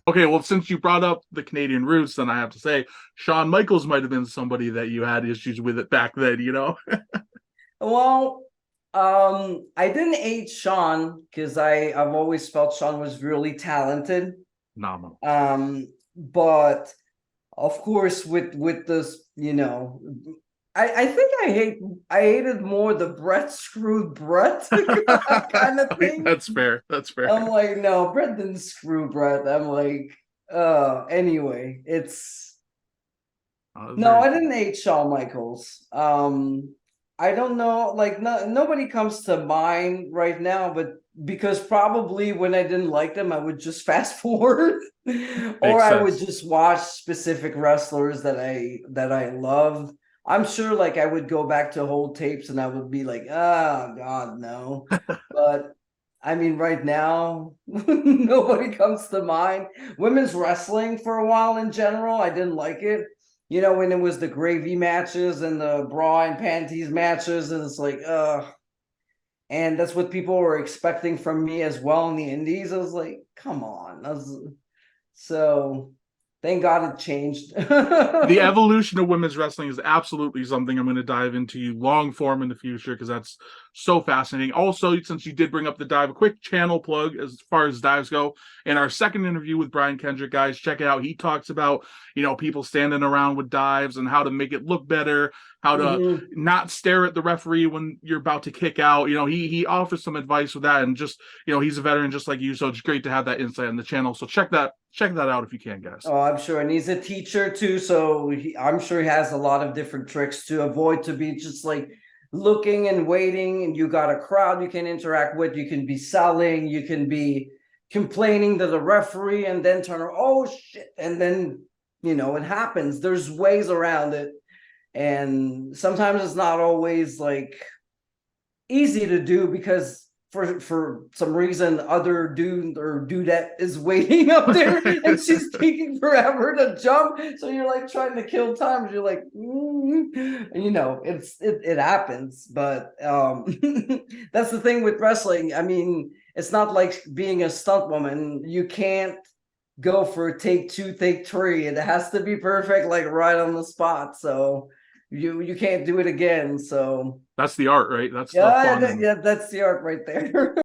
Okay, well, since you brought up the Canadian roots, then I have to say Shawn Michaels might have been somebody that you had issues with it back then, you know? Well, I didn't hate Shawn because I've always felt Shawn was really talented. Phenomenal. But of course, with this, I think I hated more the Brett screwed Brett kind of thing. That's fair. That's fair. I'm like, no, Brett didn't screw Brett. I'm like, anyway, it's no, Very I cool. didn't hate Shawn Michaels. I don't know, like nobody comes to mind right now, but because probably when I didn't like them, I would just fast forward, or Makes I would sense. just watch specific wrestlers that I loved. I'm sure like I would go back to old tapes and I would be like, oh God, no. But I mean, right now, nobody comes to mind. Women's wrestling for a while in general, I didn't like it. When it was the gravy matches and the bra and panties matches, and it's like, and that's what people were expecting from me as well in the indies. I was like, come on. So thank God it changed. The evolution of women's wrestling is absolutely something I'm going to dive into long form in the future because that's so fascinating. Also, since you did bring up the dive, a quick channel plug as far as dives go. In our second interview with Brian Kendrick, guys, check it out. He talks about, people standing around with dives and how to make it look better, how to Mhm. not stare at the referee when you're about to kick out. He offers some advice with that, and just he's a veteran just like you, so it's great to have that insight on the channel. So check that out if you can, guys. Oh, I'm sure. And he's a teacher too. So I'm sure he has a lot of different tricks to avoid to be just like looking and waiting. And you got a crowd you can interact with. You can be selling. You can be complaining to the referee and then turn, oh shit. And then, it happens. There's ways around it. And sometimes it's not always like easy to do because for some reason other dude or dudette is waiting up there and she's taking forever to jump, so you're like trying to kill time. You're like, it happens, but that's the thing with wrestling. I mean, it's not like being a stunt woman. You can't go for take two, take three. It has to be perfect, like right on the spot, so you can't do it again. So That's the art, right? That's the yeah, fun. And yeah, that's the art right there.